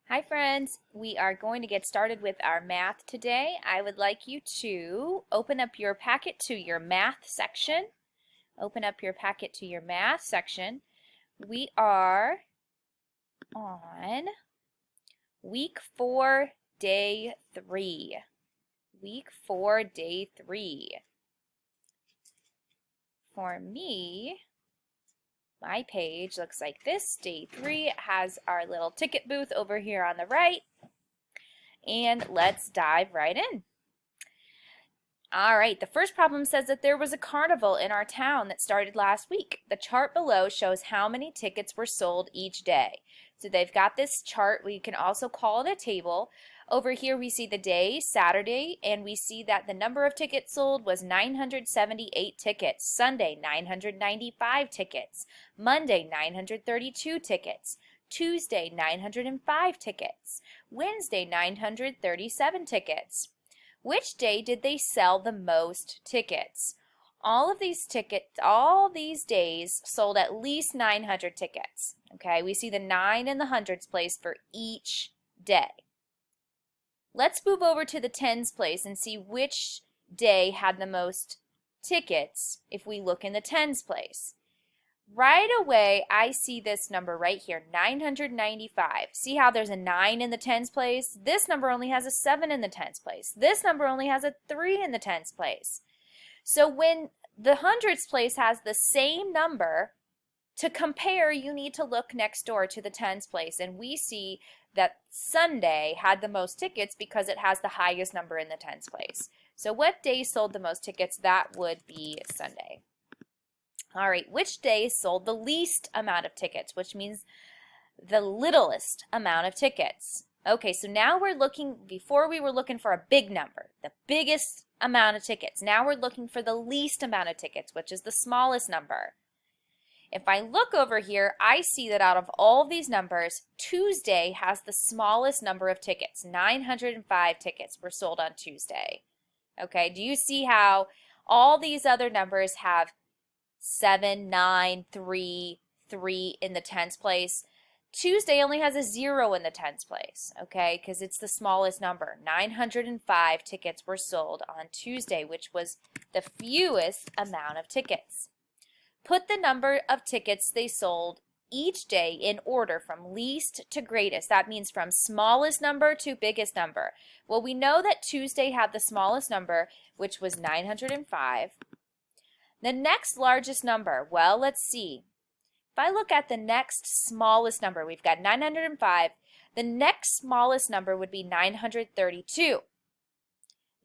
Hi friends, we are going to get started with our math today. I would like you to open up your packet to your math section. Open up your packet to your math section. We are on week 4, day 3. Week 4, day 3. For me, my page looks like this. Day 3 has our little ticket booth over here on the right. And let's dive right in. All right, the first problem says that there was a carnival in our town that started last week. The chart below shows how many tickets were sold each day. So they've got this chart. We can also call it a table. Over here we see the day, Saturday, and we see that the number of tickets sold was 978 tickets. Sunday, 995 tickets. Monday, 932 tickets. Tuesday, 905 tickets. Wednesday, 937 tickets. Which day did they sell the most tickets? All these days sold at least 900 tickets. Okay, we see the 9 in the hundreds place for each day. Let's move over to the tens place and see which day had the most tickets if we look in the tens place. Right away, I see this number right here, 995. See how there's a 9 in the tens place? This number only has a 7 in the tens place. This number only has a 3 in the tens place. So when the hundreds place has the same number, to compare, you need to look next door to the tens place. And we see that Sunday had the most tickets because it has the highest number in the tens place. So what day sold the most tickets? That would be Sunday. All right, which day sold the least amount of tickets, which means the littlest amount of tickets? Okay, so now we're looking, before we were looking for a big number, the biggest amount of tickets. Now we're looking for the least amount of tickets, which is the smallest number. If I look over here, I see that out of all of these numbers, Tuesday has the smallest number of tickets. 905 tickets were sold on Tuesday. Okay, do you see how all these other numbers have 7, 9, 3, 3 in the tens place? Tuesday only has a 0 in the tens place, okay, because it's the smallest number. 905 tickets were sold on Tuesday, which was the fewest amount of tickets. Put the number of tickets they sold each day in order from least to greatest. That means from smallest number to biggest number. Well, we know that Tuesday had the smallest number, which was 905. The next largest number, well, let's see. If I look at the next smallest number, we've got 905. The next smallest number would be 932.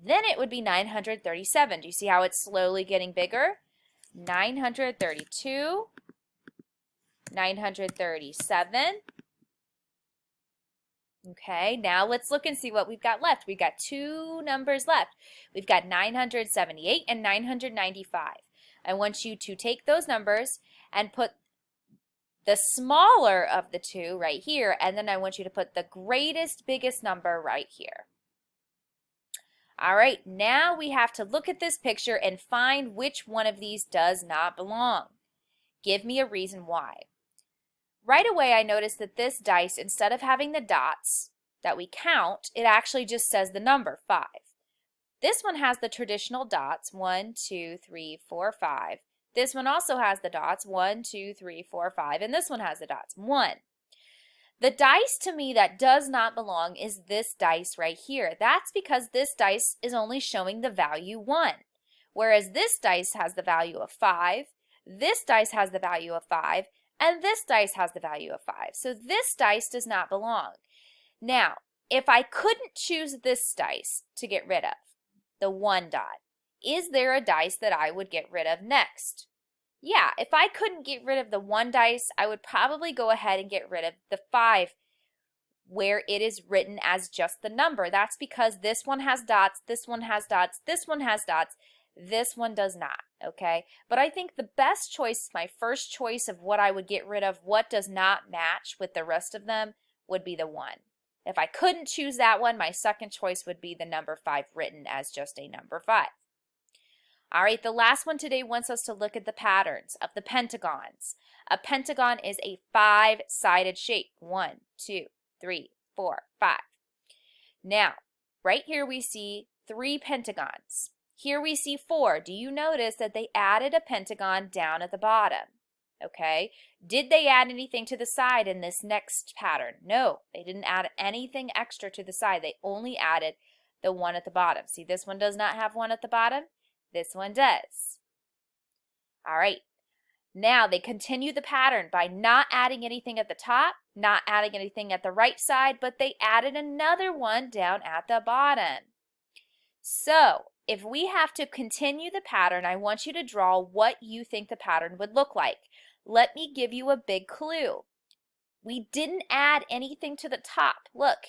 Then it would be 937. Do you see how it's slowly getting bigger? 932, 937. Okay, now let's look and see what we've got left. We've got two numbers left. We've got 978 and 995. I want you to take those numbers and put the smaller of the two right here, and then I want you to put the greatest, biggest number right here. All right, now we have to look at this picture and find which one of these does not belong. Give me a reason why. Right away, I noticed that this dice, instead of having the dots that we count, it actually just says the number 5. This one has the traditional dots, 1, 2, 3, 4, 5. This one also has the dots, 1, 2, 3, 4, 5, and this one has the dots, 1. The dice to me that does not belong is this dice right here. That's because this dice is only showing the value 1, whereas this dice has the value of 5, this dice has the value of 5, and this dice has the value of 5. So this dice does not belong. Now, if I couldn't choose this dice to get rid of, the 1 dot, is there a dice that I would get rid of next? Yeah, if I couldn't get rid of the 1 dice, I would probably go ahead and get rid of the 5 where it is written as just the number. That's because this one has dots, this one has dots, this one has dots, this one does not, okay? But I think the best choice, my first choice of what I would get rid of, what does not match with the rest of them, would be the 1. If I couldn't choose that one, my second choice would be the number 5 written as just a number 5. All right, the last one today wants us to look at the patterns of the pentagons. A pentagon is a 5-sided shape. 1, 2, 3, 4, 5. Now, right here we see 3 pentagons. Here we see 4. Do you notice that they added a pentagon down at the bottom? Okay. Did they add anything to the side in this next pattern? No, they didn't add anything extra to the side. They only added the one at the bottom. See, this one does not have one at the bottom. This one does. All right. Now they continue the pattern by not adding anything at the top, not adding anything at the right side, but they added another one down at the bottom. So if we have to continue the pattern, I want you to draw what you think the pattern would look like. Let me give you a big clue. We didn't add anything to the top. Look,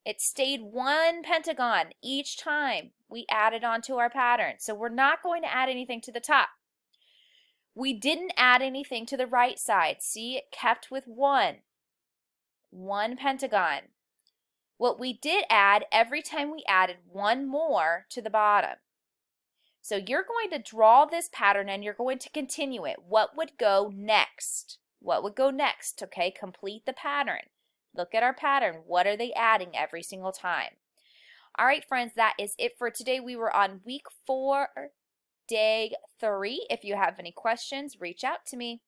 it stayed 1 pentagon each time we added onto our pattern. So we're not going to add anything to the top. We didn't add anything to the right side. See, it kept with 1 pentagon. What we did add, every time we added 1 more to the bottom. So you're going to draw this pattern and you're going to continue it. What would go next? What would go next? Okay, complete the pattern. Look at our pattern. What are they adding every single time? All right, friends, that is it for today. We were on week 4, day 3. If you have any questions, reach out to me.